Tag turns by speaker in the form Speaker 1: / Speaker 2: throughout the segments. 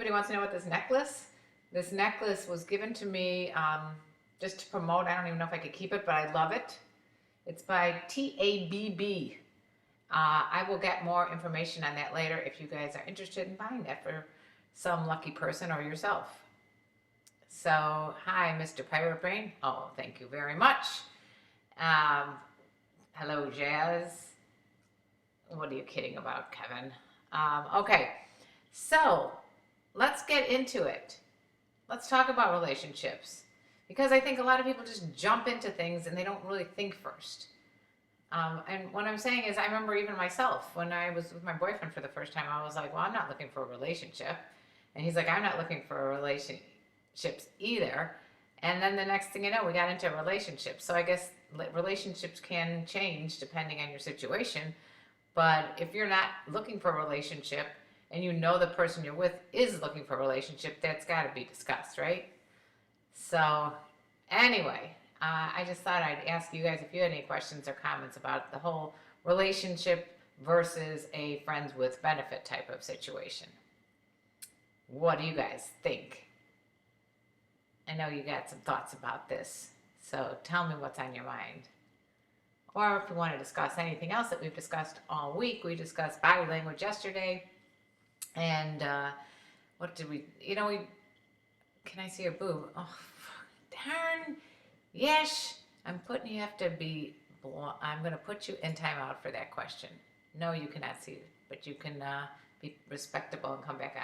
Speaker 1: everybody wants to know what this necklace was given to me just to promote. I don't even know if I could keep it, but I love it. It's by TABB. I will get more information on that later if you guys are interested in buying that for some lucky person or yourself. So, hi, Mr. Pirate Brain. Oh, thank you very much. Hello, Jazz. What are you kidding about, Kevin? Okay, so let's get into it. Let's talk about relationships, because I think a lot of people just jump into things and they don't really think first. And what I'm saying is, I remember even myself, when I was with my boyfriend for the first time, I was like, well, I'm not looking for a relationship. And he's like, I'm not looking for relationships either. And then the next thing you know, we got into a relationship. So I guess relationships can change depending on your situation. But if you're not looking for a relationship and you know the person you're with is looking for a relationship, that's got to be discussed, right? So anyway, I just thought I'd ask you guys if you had any questions or comments about the whole relationship versus a friends with benefit type of situation. What do you guys think? I know you got some thoughts about this, so tell me what's on your mind. Or if you want to discuss anything else that we've discussed all week. We discussed body language yesterday. And what did we, can I see your boob? Oh, darn. Yes, I'm going to put you in timeout for that question. No, you cannot see it, but you can be respectable and come back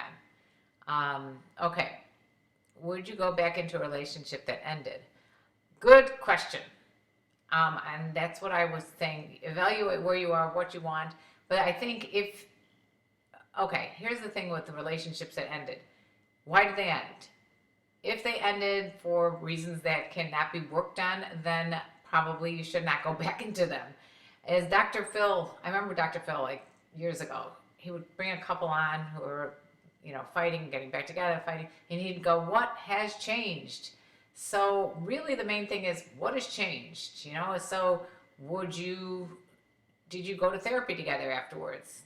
Speaker 1: on. Okay. Would you go back into a relationship that ended? Good question. And that's what I was saying. Evaluate where you are, what you want. But I think here's the thing with the relationships that ended. Why did they end? If they ended for reasons that cannot be worked on, then probably you should not go back into them. As Dr. Phil, I remember Dr. Phil like years ago, he would bring a couple on who were, fighting, getting back together, fighting, and he'd go, what has changed? So really the main thing is, what has changed? So did you go to therapy together afterwards?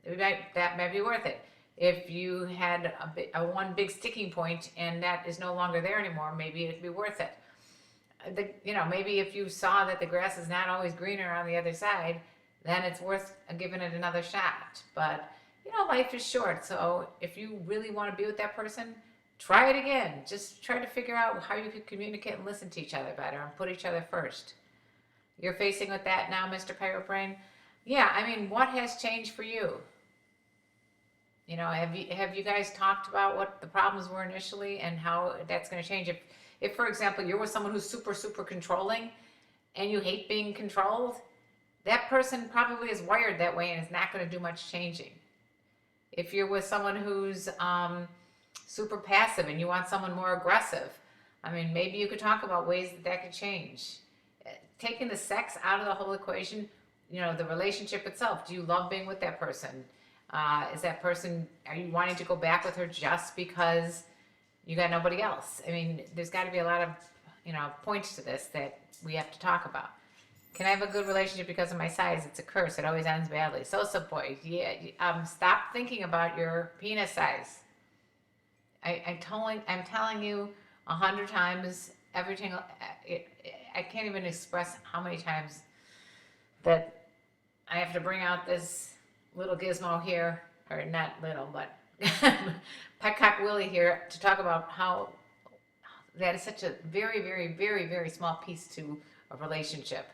Speaker 1: That might be worth it. If you had a one big sticking point and that is no longer there anymore, maybe it'd be worth it. Maybe if you saw that the grass is not always greener on the other side, then it's worth giving it another shot. But, life is short. So if you really want to be with that person, try it again. Just try to figure out how you can communicate and listen to each other better and put each other first. You're facing with that now, Mr. Pirate Brain? Yeah, what has changed for you? Have you guys talked about what the problems were initially and how that's going to change? If, for example, you're with someone who's super, super controlling and you hate being controlled, that person probably is wired that way and is not going to do much changing. If you're with someone who's super passive and you want someone more aggressive, maybe you could talk about ways that could change. Taking the sex out of the whole equation, the relationship itself. Do you love being with that person? Is that person, are you wanting to go back with her just because you got nobody else? There's got to be a lot of, points to this that we have to talk about. Can I have a good relationship because of my size? It's a curse. It always ends badly. So boy, yeah. Stop thinking about your penis size. I'm telling you 100 times every single. I can't even express how many times that I have to bring out this little gizmo here, or not little, but Petcock Willie here to talk about how that is such a very, very, very, very small piece to a relationship.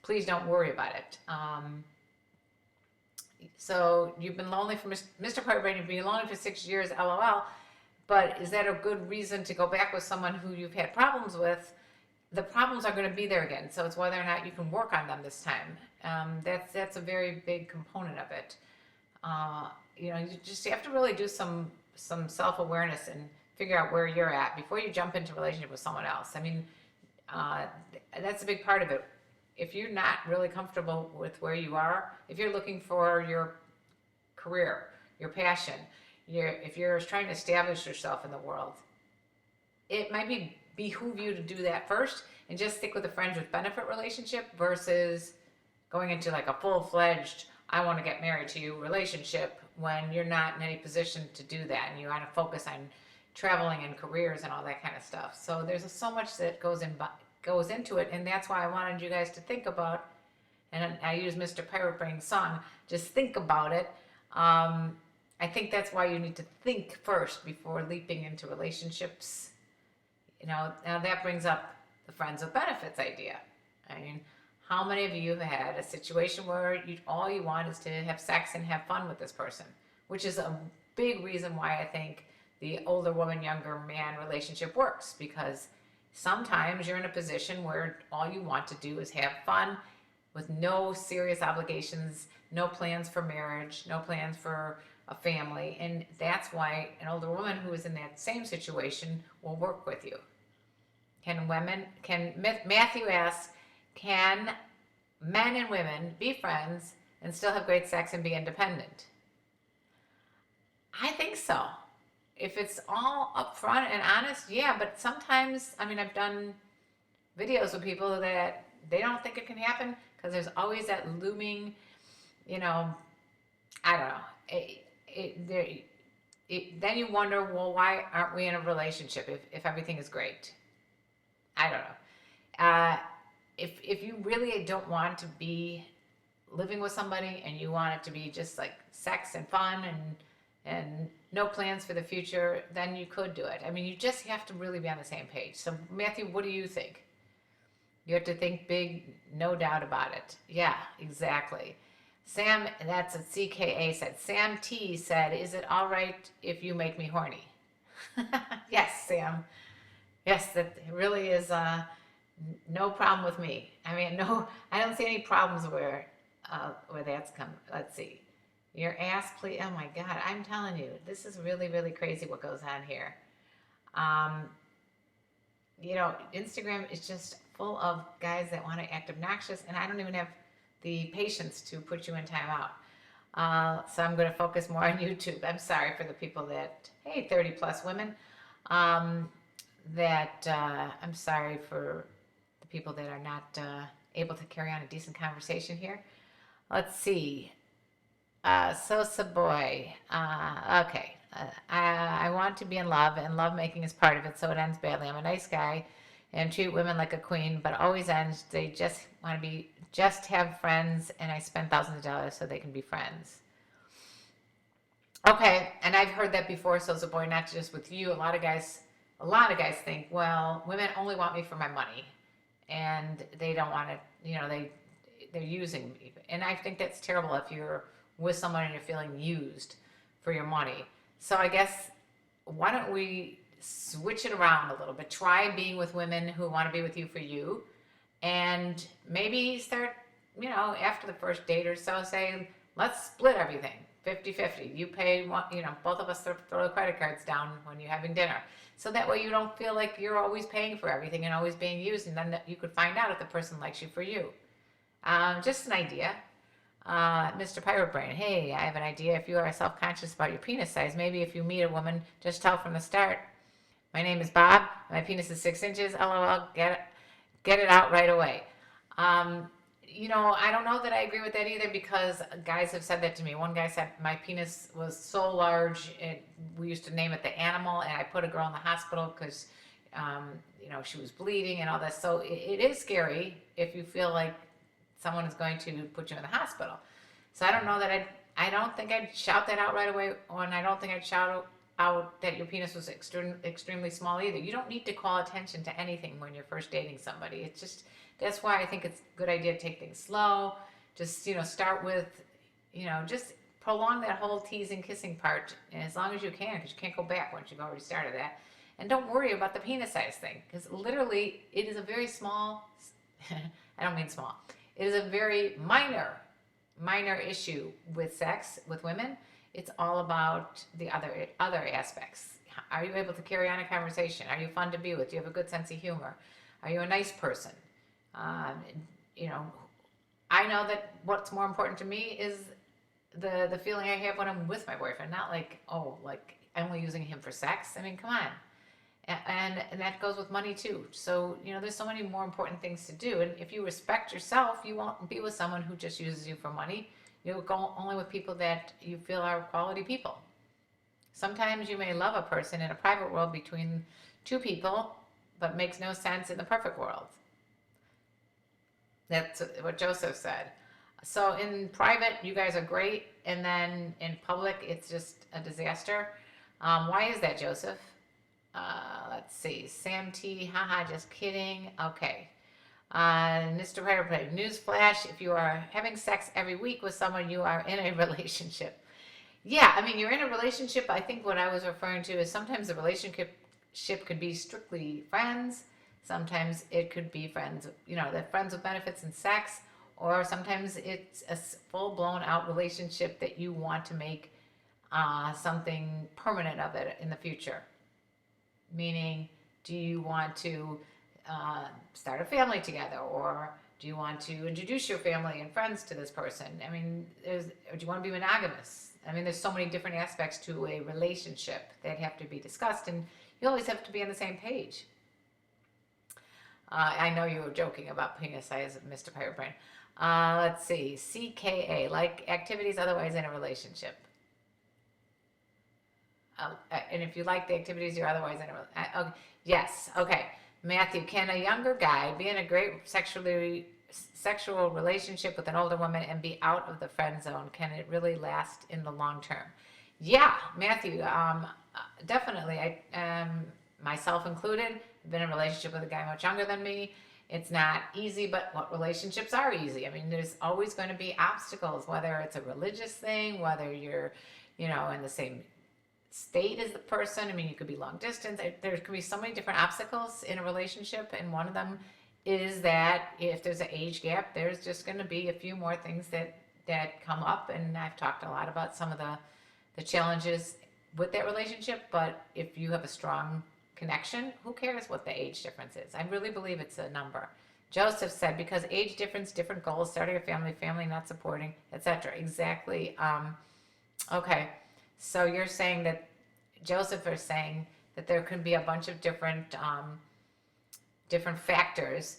Speaker 1: Please don't worry about it. So you've been lonely for Mr. Pirate Brain, you've been lonely for 6 years, LOL. But is that a good reason to go back with someone who you've had problems with? The problems are going to be there again. So it's whether or not you can work on them this time. That's a very big component of it. You have to really do some self-awareness and figure out where you're at before you jump into a relationship with someone else. That's a big part of it. If you're not really comfortable with where you are, if you're looking for your career, your passion, if you're trying to establish yourself in the world, it might behoove you to do that first and just stick with a friends with benefit relationship versus going into like a full-fledged, I want to get married to you relationship when you're not in any position to do that and you want to focus on traveling and careers and all that kind of stuff. So there's so much that goes into it, and that's why I wanted you guys to think about, and I use Mr. Pirate Brain's song, just think about it. I think that's why you need to think first before leaping into relationships. Now that brings up the friends with benefits idea. I mean, how many of you have had a situation where all you want is to have sex and have fun with this person, which is a big reason why I think the older woman, younger man relationship works, because sometimes you're in a position where all you want to do is have fun with no serious obligations, no plans for marriage, no plans for a family, and that's why an older woman who is in that same situation will work with you. Matthew asks, can men and women be friends and still have great sex and be independent? I think so. If it's all upfront and honest, yeah, but sometimes, I mean, I've done videos with people that they don't think it can happen because there's always that looming, I don't know. Then you wonder, well, why aren't we in a relationship if everything is great? I don't know. If you really don't want to be living with somebody and you want it to be just like sex and fun and no plans for the future, then you could do it. I mean, you just have to really be on the same page. So, Matthew, what do you think? You have to think big, no doubt about it. Yeah, exactly. Sam, that's what CKA said. Sam T said, is it all right if you make me horny? Yes, Sam. Yes, that really is no problem with me. I mean, no, I don't see any problems where that's come. Let's see. Your ass, please. Oh my God, I'm telling you, this is really, really crazy what goes on here. Instagram is just full of guys that want to act obnoxious, and I don't even have the patience to put you in timeout. So I'm going to focus more on YouTube. I'm sorry for the people that, hey, 30 plus women, I'm sorry for the people that are not able to carry on a decent conversation here. Let's see. Sosa boy. Okay. I want to be in love, and love making is part of it, so it ends badly. I'm a nice guy and treat women like a queen, but always ends. They just want to have friends, and I spend thousands of dollars so they can be friends. Okay, and I've heard that before, Sosa boy, not just with you. A lot of guys think, well, women only want me for my money, and they don't want to, they're using me. And I think that's terrible if you're with someone and you're feeling used for your money. So I guess, why don't we switch it around a little bit? Try being with women who want to be with you for you, and maybe start, after the first date or so, say, let's split everything, 50-50. You pay one, both of us throw the credit cards down when you're having dinner. So that way you don't feel like you're always paying for everything and always being used, and then you could find out if the person likes you for you. Just an idea. Mr. Pirate Brain, hey, I have an idea. If you are self-conscious about your penis size, maybe if you meet a woman, just tell from the start, my name is Bob, my penis is 6 inches, LOL, get it out right away. I don't know that I agree with that either, because guys have said that to me. One guy said my penis was so large, we used to name it the animal, and I put a girl in the hospital because, she was bleeding and all that. So it is scary if you feel like someone is going to put you in the hospital. So I don't know that I don't think I'd shout that out right away, and I don't think I'd shout out that your penis was extremely small either. You don't need to call attention to anything when you're first dating somebody. It's just, that's why I think it's a good idea to take things slow. Just, start with, just prolong that whole teasing, kissing part as long as you can, because you can't go back once you've already started that. And don't worry about the penis size thing, because literally it is a very small, I don't mean small, it is a very minor issue with sex with women. It's all about the other aspects. Are you able to carry on a conversation? Are you fun to be with? Do you have a good sense of humor? Are you a nice person? I know that what's more important to me is the feeling I have when I'm with my boyfriend, not like, oh, like I'm only using him for sex. I mean, come on. And that goes with money too. So, there's so many more important things to do. And if you respect yourself, you won't be with someone who just uses you for money. You'll go only with people that you feel are quality people. Sometimes you may love a person in a private world between two people, but makes no sense in the perfect world. That's what Joseph said. So in private, you guys are great, and then in public, it's just a disaster. Why is that, Joseph? Let's see. Sam T. Haha, just kidding. Okay. Mr. Piper, newsflash: if you are having sex every week with someone, you are in a relationship. Yeah, I mean, you're in a relationship. I think what I was referring to is sometimes the relationship could be strictly friends. Sometimes it could be friends, the friends with benefits and sex, or sometimes it's a full blown out relationship that you want to make something permanent of it in the future. Meaning, do you want to start a family together, or do you want to introduce your family and friends to this person? I mean, or do you want to be monogamous? I mean, there's so many different aspects to a relationship that have to be discussed, and you always have to be on the same page. I know you were joking about penis size, Mr. Pirate Brain. Let's see. CKA, like activities otherwise in a relationship. And if you like the activities, you're otherwise in a relationship. Okay. Yes. Okay. Matthew, can a younger guy be in a great sexual relationship with an older woman and be out of the friend zone? Can it really last in the long term? Yeah, Matthew, definitely. I myself included, been in a relationship with a guy much younger than me. It's not easy, but what relationships are easy? I mean, there's always going to be obstacles, whether it's a religious thing, whether you're, in the same state as the person. I mean, you could be long distance. There could be so many different obstacles in a relationship, and one of them is that if there's an age gap, there's just going to be a few more things that come up, and I've talked a lot about some of the challenges with that relationship. But if you have a strong connection, who cares what the age difference is? I really believe it's a number. Joseph said, because age difference, different goals, starting a family not supporting, etc. Exactly. Okay. So you're saying that, Joseph is saying that there could be a bunch of different factors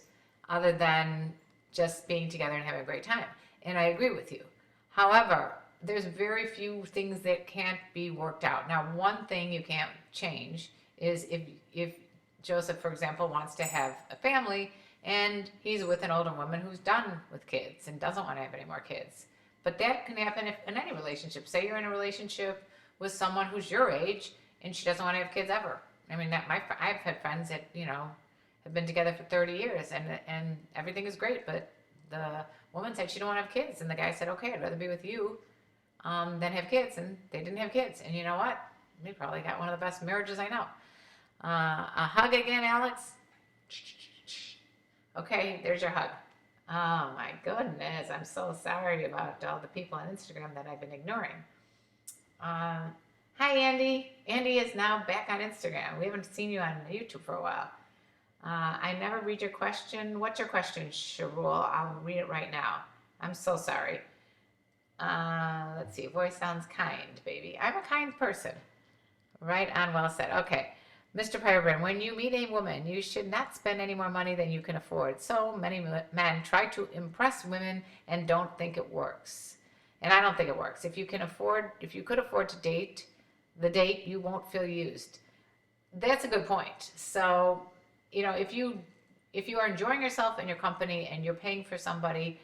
Speaker 1: other than just being together and having a great time. And I agree with you. However, there's very few things that can't be worked out. Now, one thing you can't change is if Joseph, for example, wants to have a family and he's with an older woman who's done with kids and doesn't want to have any more kids. But that can happen in any relationship. Say you're in a relationship with someone who's your age and she doesn't want to have kids ever. I mean, I've had friends that, have been together for 30 years and everything is great, but the woman said she don't want to have kids, and the guy said, okay, I'd rather be with you than have kids, and they didn't have kids. And you know what? They probably got one of the best marriages I know. A hug again, Alex. Okay, there's your hug. Oh my goodness, I'm so sorry about all the people on Instagram that I've been ignoring. Hi, Andy. Andy is now back on Instagram. We haven't seen you on YouTube for a while. I never read your question. What's your question, Sharul? I'll read it right now. I'm so sorry. Let's see. Voice sounds kind, baby. I'm a kind person. Right on, well said. Okay. Mr. Pyrobrand, when you meet a woman, you should not spend any more money than you can afford. So many men try to impress women and don't think it works. And I don't think it works. If you could afford to date, you won't feel used. That's a good point. So, if you are enjoying yourself in your company and you're paying for somebody,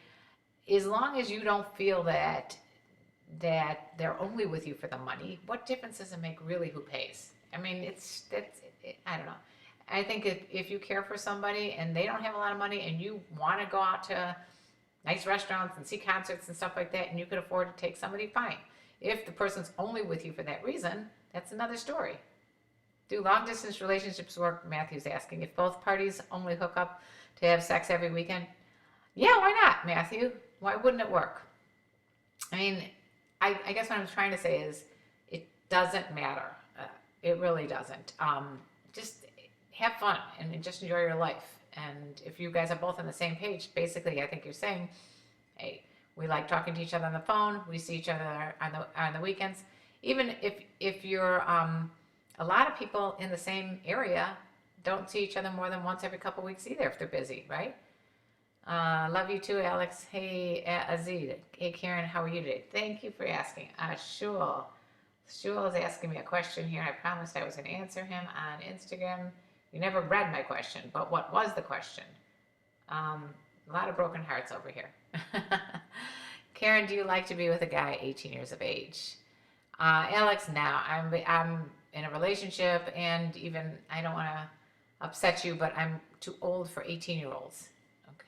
Speaker 1: as long as you don't feel that they're only with you for the money, what difference does it make really who pays? I mean, I don't know. I think if you care for somebody and they don't have a lot of money and you want to go out to nice restaurants and see concerts and stuff like that, and you could afford to take somebody, fine. If the person's only with you for that reason, that's another story. Do long distance relationships work? Matthew's asking. If both parties only hook up to have sex every weekend? Yeah, why not, Matthew? Why wouldn't it work? I mean, I guess what I'm trying to say is it doesn't matter. It really doesn't. Just have fun and just enjoy your life. And if you guys are both on the same page, basically, I think you're saying, hey, we like talking to each other on the phone. We see each other on the weekends. Even if you're a lot of people in the same area don't see each other more than once every couple weeks either if they're busy, right? Love you too, Alex. Hey, Azid. Hey, Karen, how are you today? Thank you for asking. Shul. Shul is asking me a question here. I promised I was going to answer him on Instagram. You never read my question, but what was the question? Um, a lot of broken hearts over here. Karen, do you like to be with a guy 18 years of age? Alex, now I'm in a relationship, and even I don't want to upset you, but I'm too old for 18-year-olds. Okay.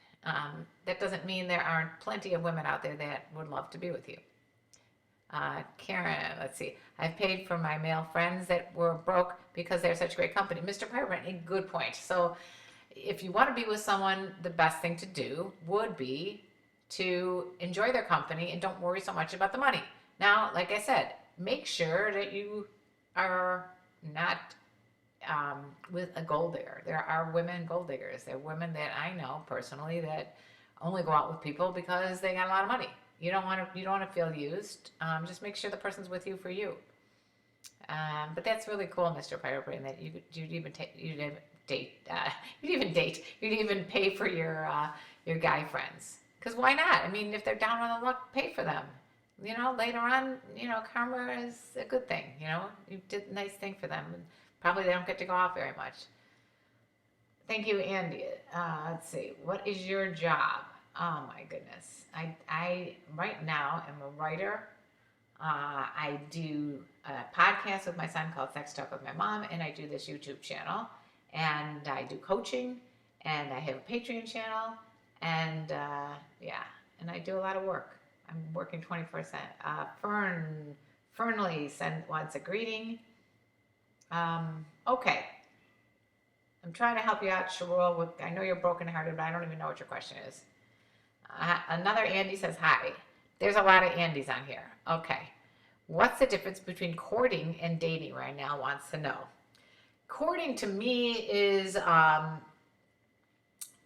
Speaker 1: That doesn't mean there aren't plenty of women out there that would love to be with you. Karen, let's see. I've paid for my male friends that were broke because they're such great company. Mr. Piper, a good point. So if you want to be with someone, the best thing to do would be to enjoy their company and don't worry so much about the money. Now, like I said, make sure that you are not with a gold digger. There are women gold diggers. There are women that I know personally that only go out with people because they got a lot of money. You don't want to feel used. Just make sure the person's with you for you. But that's really cool, Mr. Firebrain, that you'd even you'd even pay for your guy friends. Because why not? I mean, if they're down on the luck, pay for them. Later on, karma is a good thing. You did a nice thing for them. And probably they don't get to go out very much. Thank you, Andy. Let's see. What is your job? Oh my goodness. I right now am a writer. I do a podcast with my son called Sex Talk with My Mom, and I do this YouTube channel, and I do coaching, and I have a Patreon channel, and yeah, and I do a lot of work. I'm working 24/7. Fernley wants a greeting. Okay. I'm trying to help you out, Sherul. I know you're brokenhearted, but I don't even know what your question is. Another Andy says, hi. There's a lot of Andys on here. Okay. What's the difference between courting and dating right now? Wants to know. Courting to me is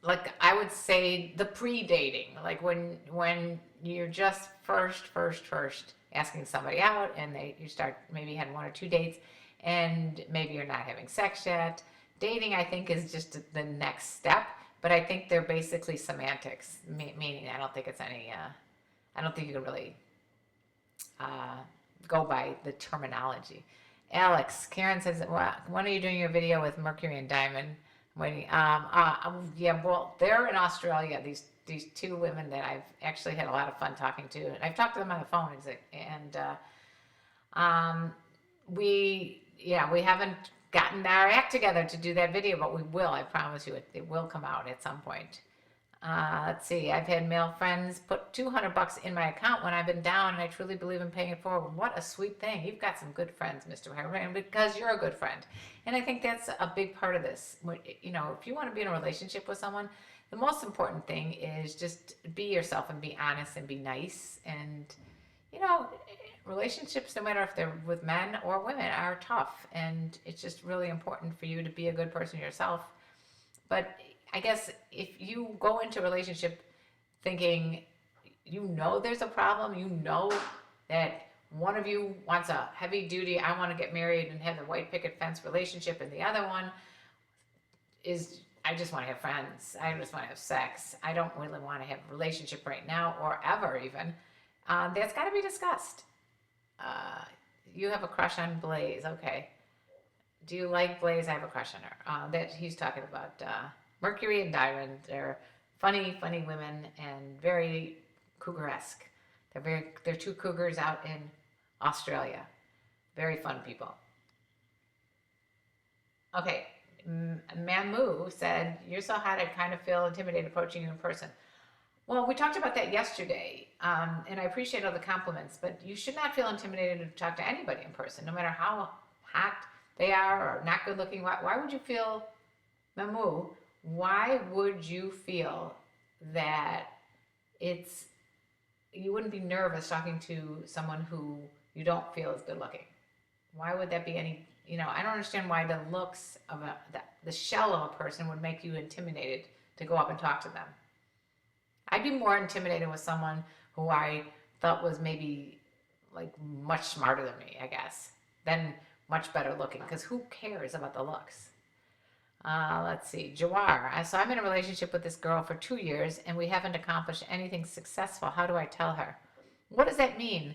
Speaker 1: like I would say the pre-dating, like when you're just first asking somebody out, and you start maybe had one or two dates, and maybe you're not having sex yet. Dating, I think, is just the next step, but I think they're basically semantics, meaning I don't think it's any. I don't think you can really go by the terminology. Alex, Karen says, when are you doing your video with Mercury and Diamond? Waiting. Yeah, well, they're in Australia. These two women that I've actually had a lot of fun talking to, and I've talked to them on the phone, and we haven't gotten our act together to do that video, but we will. I promise you, it will come out at some point. Let's see. I've had male friends put $200 in my account when I've been down, and I truly believe in paying it forward. What a sweet thing. You've got some good friends, Mr. Hiram, because you're a good friend. And I think that's a big part of this. If you want to be in a relationship with someone, the most important thing is just be yourself and be honest and be nice. And, relationships, no matter if they're with men or women, are tough. And it's just really important for you to be a good person yourself. But I guess if you go into a relationship thinking there's a problem, that one of you wants a heavy duty, I want to get married and have the white picket fence relationship, and the other one is, I just want to have friends, I just want to have sex, I don't really want to have a relationship right now or ever even, that's got to be discussed. You have a crush on Blaze, okay. Do you like Blaze? I have a crush on her. That he's talking about Mercury and Diamond. They're funny women and very cougar-esque. They're two cougars out in Australia. Very fun people. Okay, Mamu said, you're so hot I kind of feel intimidated approaching you in person. Well, we talked about that yesterday, and I appreciate all the compliments, but you should not feel intimidated to talk to anybody in person, no matter how hot they are or not good looking. Why would you feel, Mamu, why would you feel that you wouldn't be nervous talking to someone who you don't feel is good looking? Why would that be any, I don't understand why the looks of the shell of a person would make you intimidated to go up and talk to them. I'd be more intimidated with someone who I thought was maybe like much smarter than me, I guess, than much better looking, because who cares about the looks? Let's see, Jawar. So I'm in a relationship with this girl for 2 years and we haven't accomplished anything successful. How do I tell her? What does that mean?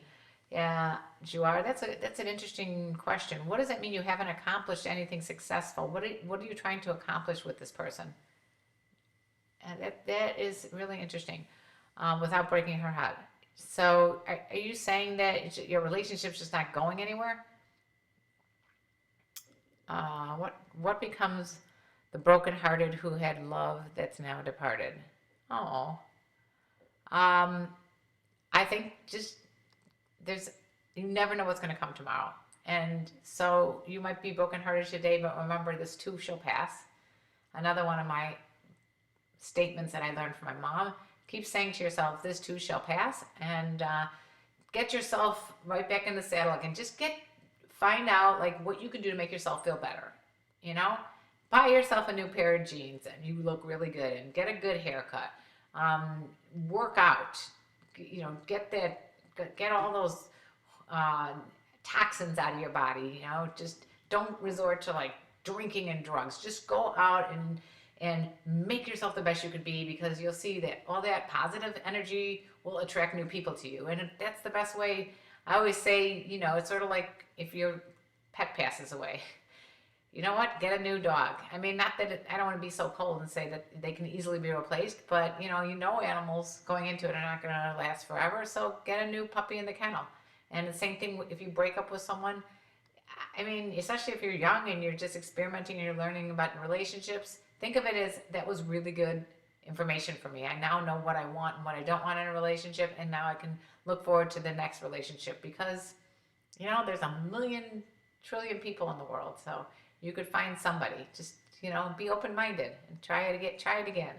Speaker 1: Yeah, Jawar, that's an interesting question. What does that mean you haven't accomplished anything successful? What are you trying to accomplish with this person? And that is really interesting, without breaking her heart. So are you saying that your relationship's just not going anywhere? What becomes the brokenhearted who had love that's now departed? Oh, um, I think just there's you never know what's going to come tomorrow, and so you might be brokenhearted today, but remember this too shall pass. Another one of my statements that I learned from my mom: keep saying to yourself, "This too shall pass," and get yourself right back in the saddle again. Just find out like what you can do to make yourself feel better. You know, buy yourself a new pair of jeans and you look really good, and get a good haircut. Um, Work out. You know, get all those uh, toxins out of your body. You know, just don't resort to like drinking and drugs. Just go out and make yourself the best you could be, because you'll see that all that positive energy will attract new people to you, and that's the best way. I always say, you know, it's sort of like if your pet passes away. You know what? Get a new dog. I mean, not that I don't want to be so cold and say that they can easily be replaced, but animals going into it are not going to last forever. So get a new puppy in the kennel. And the same thing if you break up with someone. I mean, especially if you're young and you're just experimenting and you're learning about relationships, think of it as that was really good information for me. I now know what I want and what I don't want in a relationship, and now I can look forward to the next relationship, because there's a million trillion people in the world, so you could find somebody. Just be open-minded and try it again.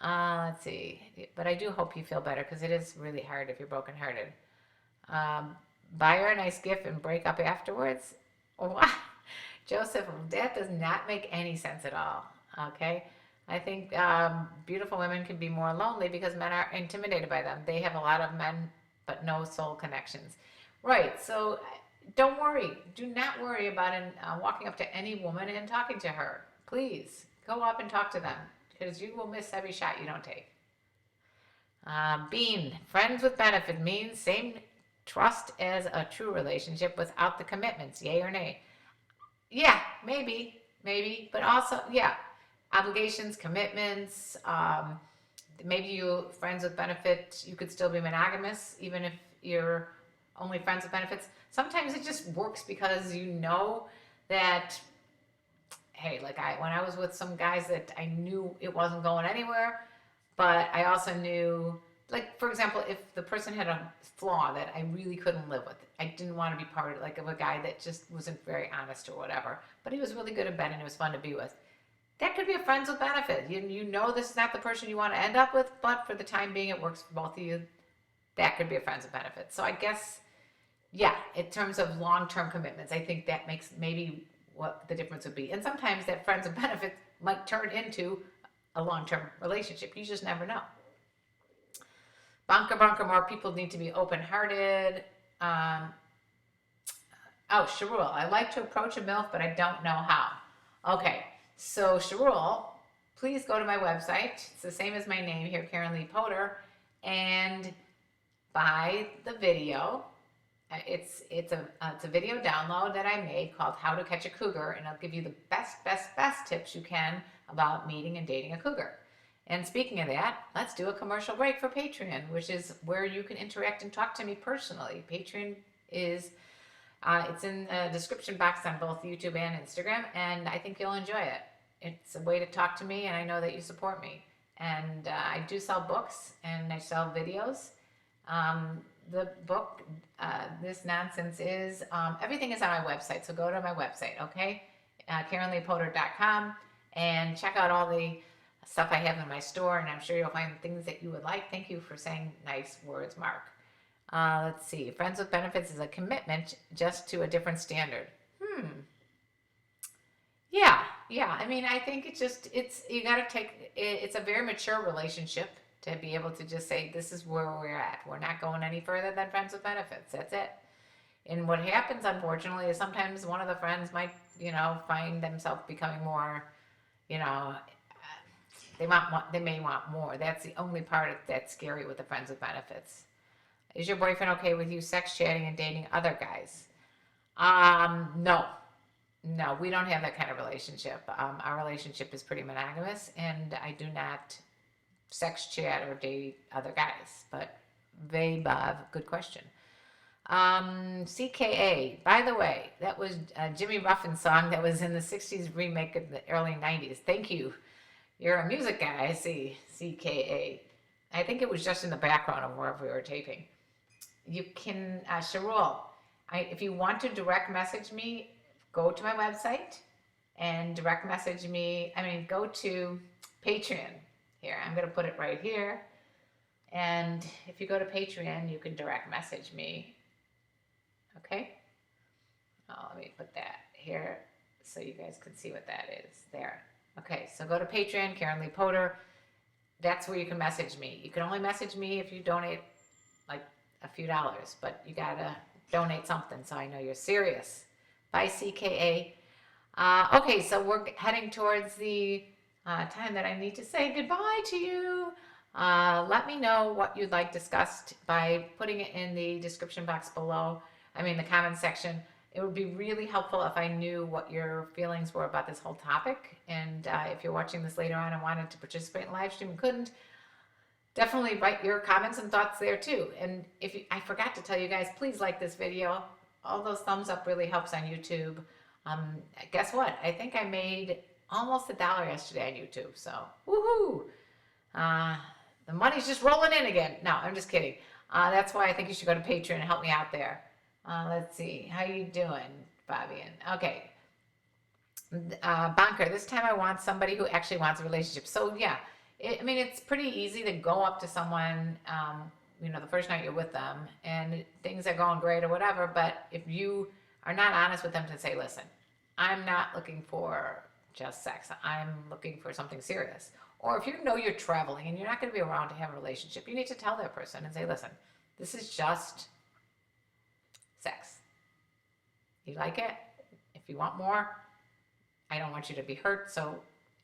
Speaker 1: Let's see, but I do hope you feel better, because it is really hard if you're brokenhearted. Um, Buy her a nice gift and break up afterwards? What? Joseph, that does not make any sense at all. Okay? I think beautiful women can be more lonely because men are intimidated by them. They have a lot of men, but no soul connections. Right. So don't worry. Do not worry about walking up to any woman and talking to her. Please go up and talk to them, because you will miss every shot you don't take. Bean, friends with benefit means same trust as a true relationship without the commitments. Yay or nay? Yeah, maybe, but also, yeah, obligations, commitments. Maybe you friends with benefit. You could still be monogamous even if you're only friends with benefits. Sometimes it just works because that. Hey, like when I was with some guys that I knew it wasn't going anywhere, but I also knew, like, for example, if the person had a flaw that I really couldn't live with, I didn't want to be part of a guy that just wasn't very honest or whatever, but he was really good in bed and it was fun to be with. That could be a friends with benefit. You know this is not the person you want to end up with, but for the time being it works for both of you. That could be a friends with benefit. So I guess, yeah, in terms of long-term commitments, I think that makes maybe what the difference would be. And sometimes that friends with benefit might turn into a long-term relationship. You just never know. Bunker, more people need to be open-hearted. Sharul, I like to approach a MILF, but I don't know how. Okay, so Sharul, please go to my website. It's the same as my name here, KarenLee Potter, and buy the video. It's a video download that I made called How to Catch a Cougar, and I'll give you the best tips you can about meeting and dating a cougar. And speaking of that, let's do a commercial break for Patreon, which is where you can interact and talk to me personally. Patreon is, it's in the description box on both YouTube and Instagram, and I think you'll enjoy it. It's a way to talk to me, and I know that you support me. And I do sell books, and I sell videos. The book, This Nonsense Is, everything is on my website, so go to my website, okay? KarenLeePotter.com, and check out all the stuff I have in my store, and I'm sure you'll find things that you would like. Thank you for saying nice words, Mark. Let's see. Friends with benefits is a commitment just to a different standard. Yeah. I mean, I think you got to it's a very mature relationship to be able to just say, this is where we're at. We're not going any further than friends with benefits. That's it. And what happens, unfortunately, is sometimes one of the friends might, find themselves becoming more you know, they may want more. That's the only part that's scary with the friends with benefits. Is your boyfriend okay with you sex chatting and dating other guys? No. No, we don't have that kind of relationship. Our relationship is pretty monogamous, and I do not sex chat or date other guys. But Vaibhav, good question. CKA, by the way, that was a Jimmy Ruffin song that was in the 60s remake of the early 90s. Thank you. You're a music guy, I see. CKA. I think it was just in the background of wherever we were taping. You can, Sharul, if you want to direct message me, go to my website and direct message me. Go to Patreon. Here, I'm going to put it right here. And if you go to Patreon, you can direct message me. Okay? Oh, let me put that here so you guys can see what that is. There. Okay, so go to Patreon, KarenLee Potter. That's where you can message me. You can only message me if you donate like a few dollars, but you gotta donate something so I know you're serious. Bye, CKA. Okay, so we're heading towards the time that I need to say goodbye to you. Let me know what you'd like discussed by putting it in the description box below. The comment section. It would be really helpful if I knew what your feelings were about this whole topic. And if you're watching this later on and wanted to participate in the live stream and couldn't, definitely write your comments and thoughts there too. And I forgot to tell you guys, please like this video. All those thumbs up really helps on YouTube. Guess what? I think I made almost $1 yesterday on YouTube. So, woohoo! The money's just rolling in again. No, I'm just kidding. That's why I think you should go to Patreon and help me out there. Let's see. How you doing, Fabian? Okay. Bonker, this time I want somebody who actually wants a relationship. So, yeah. It's pretty easy to go up to someone, the first night you're with them, and things are going great or whatever, but if you are not honest with them to say, listen, I'm not looking for just sex. I'm looking for something serious. Or if you know you're traveling and you're not going to be around to have a relationship, you need to tell that person and say, listen, this is just sex. You like it? If you want more, I don't want you to be hurt, so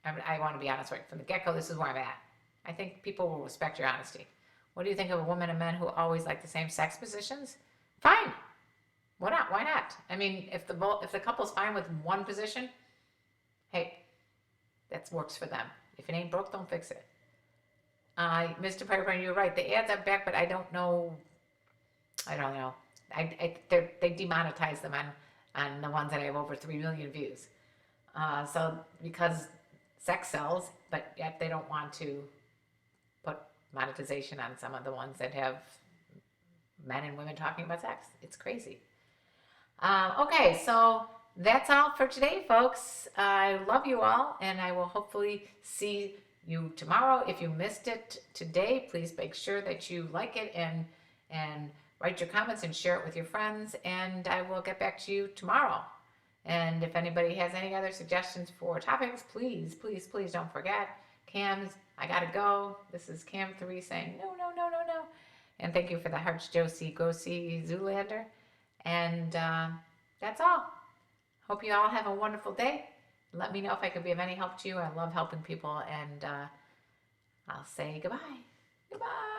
Speaker 1: I want to be honest right from the get-go. This is where I'm at. I think people will respect your honesty. What do you think of women and men who always like the same sex positions? Fine. Why not? Why not? If the couple's fine with one position, hey, that works for them. If it ain't broke, don't fix it. Mr. Piper, you're right. The ads are back, but I don't know. They demonetize them on the ones that have over 3 million views. So because sex sells, but yet they don't want to put monetization on some of the ones that have men and women talking about sex. It's crazy. Okay, so that's all for today, folks. I love you all, and I will hopefully see you tomorrow. If you missed it today, please make sure that you like it and write your comments and share it with your friends, and I will get back to you tomorrow. And if anybody has any other suggestions for topics, please, please, please don't forget. Cam's, I gotta go. This is Cam3 saying no. And thank you for the hearts, Josie. Go see Zoolander. And that's all. Hope you all have a wonderful day. Let me know if I could be of any help to you. I love helping people. And I'll say goodbye. Goodbye.